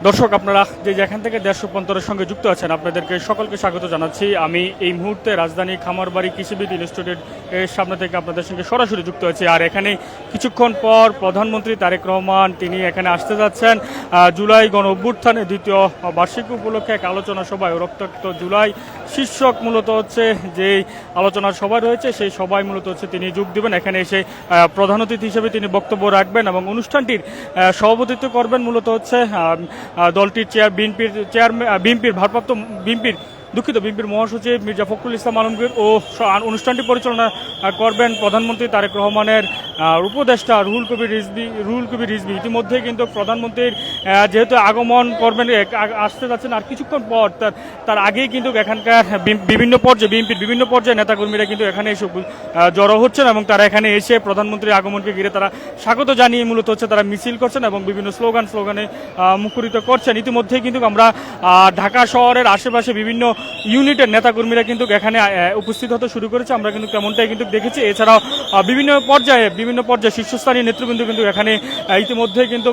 দর্শক আপনারা যেখান থেকে দেশ রূপান্তরের সঙ্গে যুক্ত আছেন আপনাদেরকে সকলকে স্বাগত জানাচ্ছি। আমি এই মুহূর্তে রাজধানী খামারবাড়ি কৃষিবিদ ইনস্টিটিউট এর সামনে থেকে আপনাদের সঙ্গে সরাসরি যুক্ত আছি। আর এখানে কিছুক্ষণ পর প্রধানমন্ত্রী তারেক রহমান তিনি এখানে আসতে যাচ্ছেন। জুলাই গণ অভ্যুত্থানের দ্বিতীয় বার্ষিক উপলক্ষে এক আলোচনা সভায় রক্তাক্ত জুলাই শীর্ষক মূলত হচ্ছে যে আলোচনা সভা রয়েছে সেই সভায় মূলত হচ্ছে তিনি যোগ দেবেন। এখানে এসে প্রধান অতিথি হিসেবে তিনি বক্তব্য রাখবেন এবং অনুষ্ঠানটির সভাপতিত্ব করবেন মূলত হচ্ছে দলটির বিএনপির ভারপ্রাপ্ত বিএনপির মহাসচিব মির্জা ফখরুল ইসলাম আলমগীর ও অনুষ্ঠানটি পরিচালনা করবেন প্রধানমন্ত্রী তারেক রহমানের উপদেষ্টা রুহুল কবির রিজভী। ইতিমধ্যে কিন্তু প্রধানমন্ত্রীর যেহেতু আগমন করবেন আসতে যাচ্ছেন আর কিছুক্ষণ পর তার আগেই কিন্তু এখানকার বিএনপির বিভিন্ন পর্যায়ে নেতাকর্মীরা কিন্তু এখানে এসে জড়ো হচ্ছেন এবং তারা এখানে এসে প্রধানমন্ত্রীর আগমনকে ঘিরে তারা স্বাগত জানিয়ে মূলত হচ্ছে তারা মিছিল করছেন এবং বিভিন্ন স্লোগানে মুখরিত করছেন। ইতিমধ্যেই কিন্তু আমরা ঢাকা শহরের আশেপাশে বিভিন্ন ইউনিটের নেতাকর্মীরা কিন্তু এখানে উপস্থিত হতে শুরু করেছে। আমরা কিন্তু তেমনটাই কিন্তু দেখেছি। এছাড়াও বিভিন্ন পর্যায়ে শীর্ষস্থানীয় নেতৃবৃন্দ কিন্তু এখানে ইতিমধ্যে কিন্তু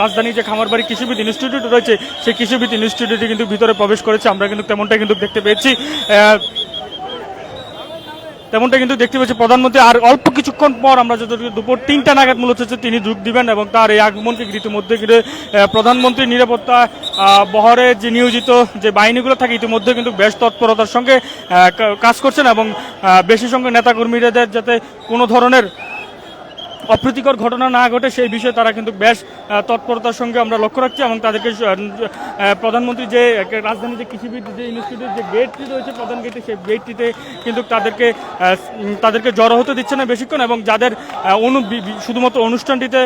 রাজধানী যে খামারবাড়ি কৃষিবিদ ইনস্টিটিউট রয়েছে সেই কৃষিবিদ ইনস্টিটিউটে কিন্তু ভিতরে প্রবেশ করেছে। আমরা কিন্তু তেমনটাই কিন্তু দেখতে পেয়েছি। প্রধানমন্ত্রী আর অল্প কিছুক্ষণ পর আমরা যতটুকু দুপুর 3টা নাগাদ মূলত হচ্ছে তিনি যোগ দিবেন এবং তার এই আগমনকে ইতিমধ্যে ঘিরে প্রধানমন্ত্রীর নিরাপত্তা বহরে যে নিয়োজিত যে বাহিনীগুলো থাকে ইতিমধ্যে কিন্তু বেশ তৎপরতার সঙ্গে কাজ করছেন এবং বেশি সংখ্যক নেতাকর্মীদের যাতে কোনো ধরনের অপ্রীতিকর ঘটনা না ঘটে সেই বিষয়ে তারা কিন্তু বেশ তৎপরতার সঙ্গে আমরা লক্ষ্য রাখছি এবং তাদেরকে প্রধানমন্ত্রী যে রাজধানী যে কৃষিবিদ যে ইনস্টিটিউট যে গেটটি রয়েছে প্রধান গেটে সেই গেটটিতে কিন্তু তাদেরকে জড়ো হতে দিচ্ছে না বেশিক্ষণ এবং যাদের শুধুমাত্র অনুষ্ঠানটিতে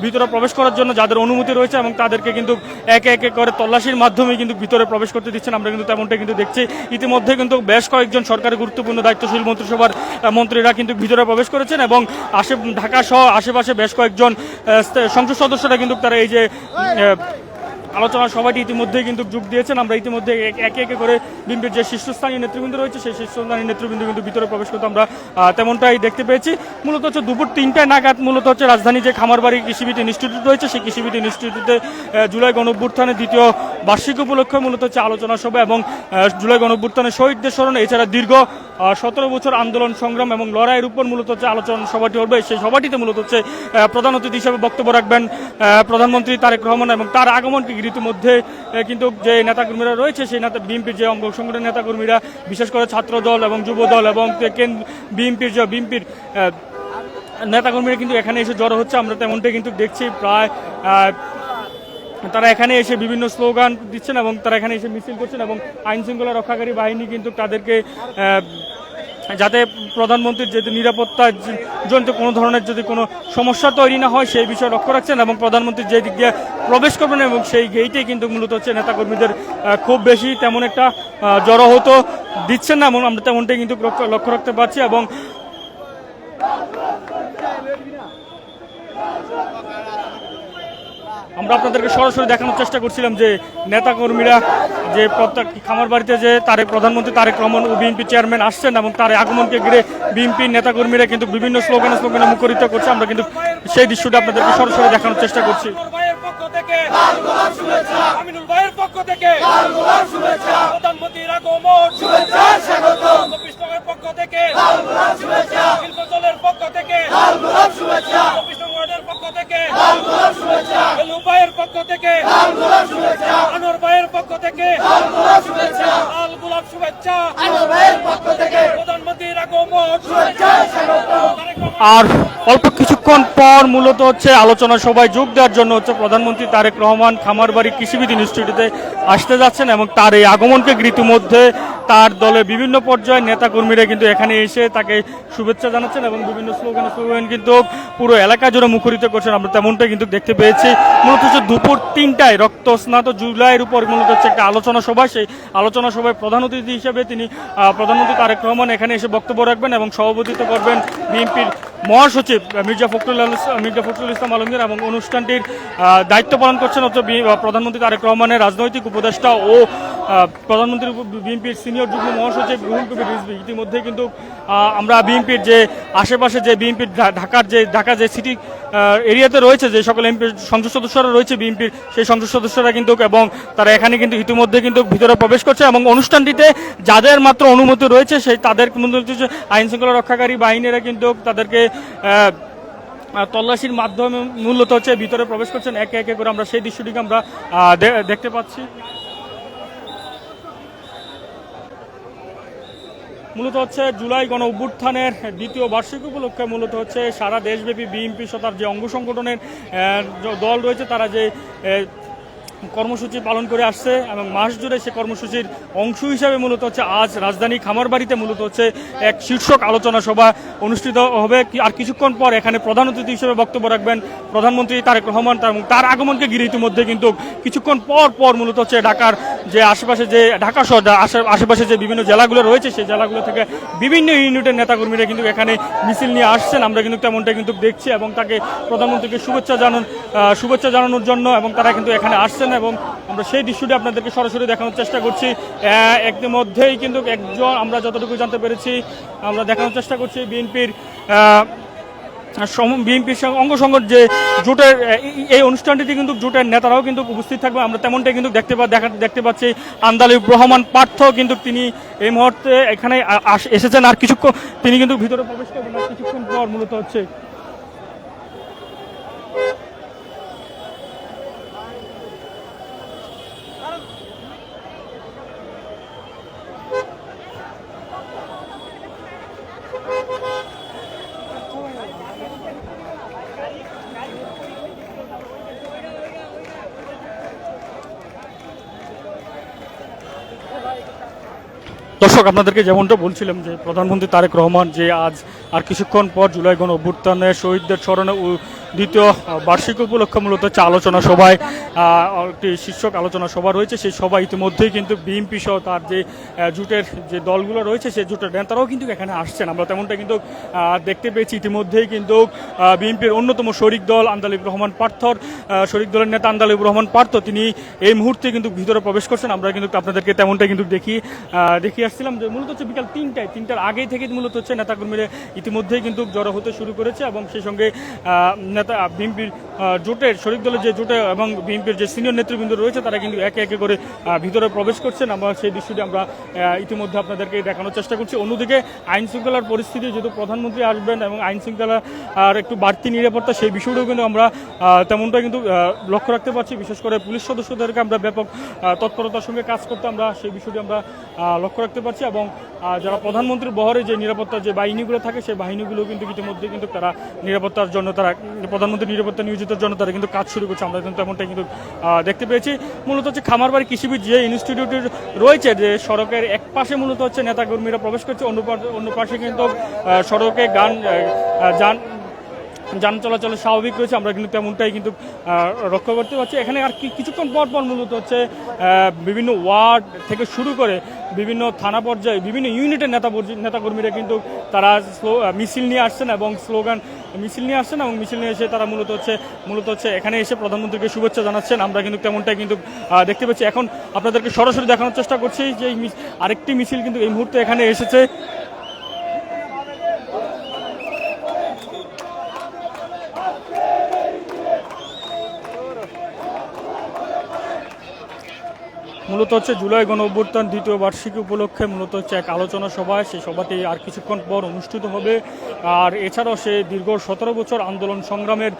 ভিতরে প্রবেশ করার জন্য যাদের অনুমতি রয়েছে এবং তাদেরকে কিন্তু একে একে করে তল্লাশির মাধ্যমে কিন্তু ভিতরে প্রবেশ করতে দিচ্ছেন। আমরা কিন্তু তেমনটা কিন্তু দেখছি। ইতিমধ্যে কিন্তু বেশ কয়েকজন সরকারি গুরুত্বপূর্ণ দায়িত্বশীল মন্ত্রিসভার মন্ত্রীরা কিন্তু ভিতরে প্রবেশ করেছেন এবং ঢাকা সহ আশেপাশে বেশ কয়েকজন সংসদ সদস্যরা কিন্তু তারা এই যে আলোচনা সভাটি ইতিমধ্যে কিন্তু যোগ দিয়েছেন। আমরা ইতিমধ্যে একে একে করে বিএনপির যে শীর্ষস্থানীয় নেতৃবৃন্দ রয়েছে সেই শীর্ষস্থানীয় নেতৃবৃন্দ কিন্তু ভিতরে প্রবেশ করতে আমরা তেমনটাই দেখতে পেয়েছি। মূলত হচ্ছে দুপুর 3টায় নাগাদ মূলত হচ্ছে রাজধানী যে খামারবাড়ি কৃষিবিদ ইনস্টিটিউট রয়েছে সেই কৃষিবিদ ইনস্টিটিউটে জুলাই গণ অভ্যুত্থানের দ্বিতীয় বার্ষিক উপলক্ষে মূলত হচ্ছে আলোচনা সভা এবং জুলাই গণ অভ্যুত্থানের শহীদদের স্মরণে এছাড়া দীর্ঘ 17 বছর আন্দোলন সংগ্রাম এবং লড়াইয়ের উপর মূলত হচ্ছে আলোচনা সভাটি হবে। সেই সভাটিতে মূলত হচ্ছে প্রধান অতিথি হিসেবে বক্তব্য রাখবেন প্রধানমন্ত্রী তারেক রহমান এবং তার আগমনকে ইতিমধ্যে কিন্তু যে নেতাকর্মীরা রয়েছে সেই বিএনপির যে অঙ্গ সংগঠনের নেতাকর্মীরা বিশেষ করে ছাত্র দল এবং যুব দল এবং বিএনপির নেতাকর্মীরা কিন্তু এখানে এসে জড়ো হচ্ছে। আমরা তেমনটাই কিন্তু দেখছি। প্রায় তারা এখানে এসে বিভিন্ন স্লোগান দিচ্ছেন এবং তারা এখানে এসে মিছিল করছেন এবং আইন শৃঙ্খলা রক্ষাকারী বাহিনী কিন্তু তাদেরকে যাতে প্রধানমন্ত্রীর যদি নিরাপত্তা জনিত কোনো ধরনের যদি কোনো সমস্যা তৈরি না হয় সেই বিষয়ে লক্ষ্য রাখছেন এবং প্রধানমন্ত্রী যে দিক দিয়ে প্রবেশ করবেন এবং সেই গেইটে কিন্তু মূলত হচ্ছে নেতাকর্মীদের খুব বেশি তেমন একটা জড়ো হতে দিচ্ছেন না এবং আমরা তেমনটাই কিন্তু লক্ষ্য রাখতে পারছি এবং আমরা আপনাদেরকে সরাসরি দেখানোর চেষ্টা করছিলাম যে নেতাকর্মীরা যে খামারবাড়িতে যে প্রধানমন্ত্রী তারেক রহমান ও বিএনপি চেয়ারম্যান আসছেন এবং তার আগমনকে ঘিরে বিএনপির নেতাকর্মীরা কিন্তু বিভিন্ন স্লোগানে মুখরিত করছে। আমরা কিন্তু সেই দৃশ্যটা আপনাদেরকে সরাসরি দেখানোর চেষ্টা করছি। আর অল্প কিছুক্ষণ পর মূলত হচ্ছে আলোচনা সভায় যোগ দেওয়ার জন্য হচ্ছে প্রধানমন্ত্রী তারেক রহমান খামারবাড়ি কৃষিবিদ ইনস্টিটিউটে আসতে যাচ্ছেন এবং তার এই আগমনকে ইতিমধ্যে তার দলের বিভিন্ন পর্যায়ের নেতাকর্মীরা কিন্তু এখানে এসে তাকে শুভেচ্ছা জানাচ্ছেন এবং বিভিন্ন স্লোগান কিন্তু পুরো এলাকা জুড়ে মুখরিত করছেন। আমরা তেমনটাই কিন্তু দেখতে পেয়েছি। মূলত হচ্ছে দুপুর 3টায় রক্তস্নাত জুলাইয়ের উপর মূলত হচ্ছে একটা আলোচনা সভা। সেই আলোচনা সভায় প্রধান অতিথি হিসেবে তিনি প্রধানমন্ত্রী তারেক রহমান এখানে এসে বক্তব্য রাখবেন এবং সভাপতিত্ব করবেন বিএনপির মহাসচিব মির্জা ফখরুল ইসলাম আলমগীর এবং অনুষ্ঠানটির দায়িত্ব পালন করছেন হচ্ছে প্রধানমন্ত্রী তারেক রহমানের রাজনৈতিক উপদেষ্টা ও প্রধানমন্ত্রী বিএনপির সিনিয়র যুগ্ম মহাসচিব রুহুল কবির রিজভী ইতিমধ্যে কিন্তু আমরা বিএনপির যে আশেপাশে যে বিএনপির ঢাকা যে সিটি এরিয়াতে রয়েছে যে সকল এমপি সংসদ সদস্যরা রয়েছে বিএনপির সেই সংসদ সদস্যরা কিন্তু এবং তারা এখানে কিন্তু ইতিমধ্যে কিন্তু ভিতরে প্রবেশ করছে এবং অনুষ্ঠানটিতে যাদের মাত্র অনুমতি রয়েছে সেই তাদের আইন শৃঙ্খলা রক্ষাকারী বাহিনীরা কিন্তু তাদেরকে তল্লাশির মাধ্যমে মূলত হচ্ছে ভিতরে প্রবেশ করছেন একে একে করে আমরা সেই দৃশ্যটিকে আমরা দেখতে পাচ্ছি। মূলত হচ্ছে জুলাই গণ অভ্যুত্থানের দ্বিতীয় বার্ষিকী উপলক্ষে মূলত হচ্ছে সারা দেশব্যাপী বিএনপি তার যে অঙ্গ সংগঠনের দল রয়েছে তারা যে কর্মসূচি পালন করে আসছে এবং মাস জুড়ে সে কর্মসূচির অংশ হিসাবে মূলত হচ্ছে আজ রাজধানী খামারবাড়িতে মূলত হচ্ছে এক শীর্ষক আলোচনা সভা অনুষ্ঠিত হবে। আর কিছুক্ষণ পর এখানে প্রধান অতিথি হিসেবে বক্তব্য রাখবেন প্রধানমন্ত্রী তারেক রহমান এবং তার আগমনকে ঘিরে ইতিমধ্যে কিন্তু কিছুক্ষণ পর মূলত হচ্ছে ঢাকার যে আশেপাশে যে ঢাকা শহর আশেপাশে যে বিভিন্ন জেলাগুলো রয়েছে সেই জেলাগুলো থেকে বিভিন্ন ইউনিটের নেতাকর্মীরা কিন্তু এখানে মিছিল নিয়ে আসছেন আমরা কিন্তু তেমনটা কিন্তু দেখছি এবং তাকে প্রধানমন্ত্রীকে শুভেচ্ছা জানানোর জন্য এবং তারা কিন্তু এখানে আসছেন এবং আমরা সেই দৃশ্যটি আপনাদেরকে সরাসরি দেখানোর চেষ্টা করছি। ইতিমধ্যেই কিন্তু একজন আমরা যতটুকু জানতে পেরেছি আমরা দেখানোর চেষ্টা করছি বিএনপির অঙ্গ সংগঠন যে জোটের এই অনুষ্ঠানটিতে কিন্তু জোটের নেতারাও কিন্তু উপস্থিত থাকবে আমরা তেমনটাই কিন্তু দেখতে পাচ্ছি। আন্দালিব রহমান পার্থ কিন্তু তিনি এই মুহূর্তে এখানে এসেছেন আর কিছুক্ষণ তিনি কিন্তু ভিতরে প্রবেশ করবেন আর কিছুক্ষণ পর মূলত হচ্ছে দর্শক আপনাদেরকে যেমনটা বলছিলাম যে প্রধানমন্ত্রী তারেক রহমান যে আজ আর কিছুক্ষণ পর জুলাই গণ অভ্যুত্থানে শহীদদের স্মরণে দ্বিতীয় বার্ষিক উপলক্ষে মূলত হচ্ছে আলোচনা সভায় একটি শীর্ষক আলোচনা সভা রয়েছে সেই সভা ইতিমধ্যেই কিন্তু বিএনপি সহ তার যে জোটের যে দলগুলো রয়েছে সেই জোটের নেতারাও কিন্তু এখানে আসছেন আমরা তেমনটা কিন্তু দেখতে পেয়েছি। ইতিমধ্যেই কিন্তু বিএনপির অন্যতম শরিক দল আন্দালিব রহমান পার্থর শরিক দলের নেতা আন্দালিব রহমান পার্থ তিনি এই মুহূর্তে কিন্তু ভিতরে প্রবেশ করছেন আমরা কিন্তু আপনাদেরকে তেমনটা কিন্তু দেখিয়ে আসছিলাম যে মূলত হচ্ছে বিকাল 3টার আগেই থেকে মূলত হচ্ছে নেতাকর্মীরা ইতিমধ্যেই কিন্তু জড়ো হতে শুরু করেছে এবং সেই সঙ্গে বিএনপির জোটের শরিক দলের যে জোটে এবং বিএনপির যে সিনিয়র নেতৃবৃন্দ রয়েছে তারা কিন্তু একে একে করে ভিতরে প্রবেশ করছেন আমরা সেই দৃশ্যটি আমরা ইতিমধ্যে আপনাদেরকে দেখানোর চেষ্টা করছি। অন্যদিকে আইন শৃঙ্খলার পরিস্থিতি যেহেতু প্রধানমন্ত্রী আসবেন এবং আইন শৃঙ্খলা আর একটু বাড়তি নিরাপত্তা সেই বিষয়টাও কিন্তু আমরা তেমনটা কিন্তু লক্ষ্য রাখতে পারছি বিশেষ করে পুলিশ সদস্যদেরকে আমরা ব্যাপক তৎপরতার সঙ্গে কাজ করতে আমরা সেই বিষয়টি আমরা লক্ষ্য রাখতে পারছি এবং যারা প্রধানমন্ত্রীর বহরে যে নিরাপত্তার যে বাহিনীগুলো থাকে সেই বাহিনীগুলো কিন্তু ইতিমধ্যে কিন্তু তারা নিরাপত্তার জন্য তারা প্রধানমন্ত্রী নিরাপত্তা নিয়োজিতের জন্য তারা কিন্তু কাজ শুরু করছে আমরা কিন্তু তেমনটাই কিন্তু দেখতে পেয়েছি। মূলত হচ্ছে খামারবাড়ি কৃষিবিদ যে ইনস্টিটিউট রয়েছে যে সড়কের এক পাশে মূলত হচ্ছে নেতাকর্মীরা প্রবেশ করছে অন্য পাশে কিন্তু সড়কে যান চলাচলের স্বাভাবিক রয়েছে আমরা কিন্তু তেমনটাই কিন্তু লক্ষ্য করতে পারছি। এখানে আর কিছুক্ষণ পর মূলত হচ্ছে বিভিন্ন ওয়ার্ড থেকে শুরু করে বিভিন্ন থানা পর্যায়ে বিভিন্ন ইউনিটের নেতাকর্মীরা কিন্তু তারা মিছিল নিয়ে আসছেন এবং মিছিল নিয়ে এসে তারা মূলত হচ্ছে এখানে এসে প্রধানমন্ত্রীকে শুভেচ্ছা জানাচ্ছেন আমরা কিন্তু তেমনটাই কিন্তু দেখতে পাচ্ছি। এখন আপনাদেরকে সরাসরি দেখানোর চেষ্টা করছি যে আরেকটি মিছিল কিন্তু এই মুহূর্তে এখানে এসেছে। মূলত হচ্ছে জুলাই গণ অভ্যুত্থান দ্বিতীয় বার্ষিকী উপলক্ষে মূলত হচ্ছে এক আলোচনা সভা সেই সভাটি আর কিছুক্ষণ পর অনুষ্ঠিত হবে আর এছাড়াও সে দীর্ঘ 17 বছর আন্দোলন সংগ্রামের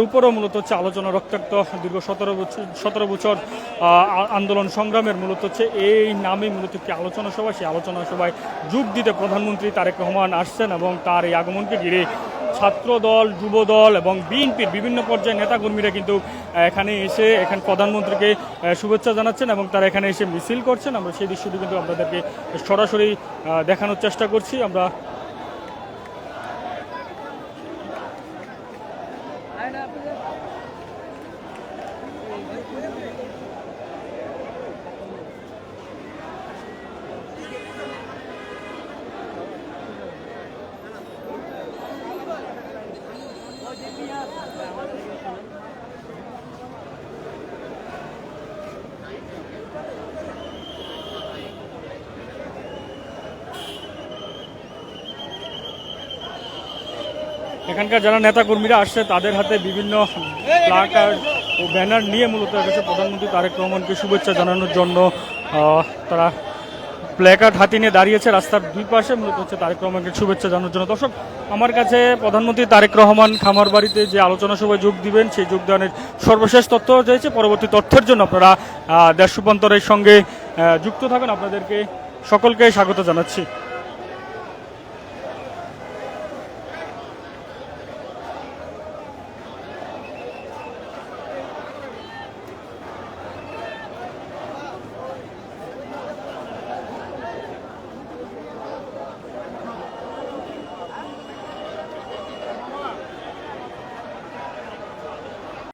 উপরও মূলত হচ্ছে আলোচনা রক্তাক্ত দীর্ঘ 17 বছর আন্দোলন সংগ্রামের মূলত হচ্ছে এই নামে মূলত একটি আলোচনা সভা সেই আলোচনা সভায় যোগ দিতে প্রধানমন্ত্রী তারেক রহমান আসছেন এবং তার এই আগমনকে ঘিরে ছাত্রদল যুবদল এবং বিএনপির বিভিন্ন পর্যায়ের নেতাকর্মীরা কিন্তু এখানে প্রধানমন্ত্রীকে শুভেচ্ছা জানাচ্ছেন এবং তারা এখানে এসে মিছিল করছেন আমরা সেই দৃশ্যটি কিন্তু আপনাদেরকে সরাসরি দেখানোর চেষ্টা করছি। আমরা এখানকার যারা নেতাকর্মীরা আসছে তাদের হাতে বিভিন্ন প্লাকার্ড ও ব্যানার নিয়ে মূলত এসেছে প্রধানমন্ত্রী তারেক রহমানকে শুভেচ্ছা জানানোর জন্য। তারা প্ল্যাকার্ড হাতে নিয়ে দাঁড়িয়েছে রাস্তার দুই পাশে, মূলত হচ্ছে তারেক রহমানকে শুভেচ্ছা জানানোর জন্য। দর্শক, আমার কাছে প্রধানমন্ত্রী তারেক রহমান খামারবাড়িতে যে আলোচনা সভায় যোগ দিবেন সেই যোগদানের সর্বশেষ তথ্য রয়েছে। পরবর্তী তথ্যের জন্য আপনারা দেশ রূপান্তরের সঙ্গে যুক্ত থাকুন। আপনাদেরকে সকলকে স্বাগত জানাচ্ছি।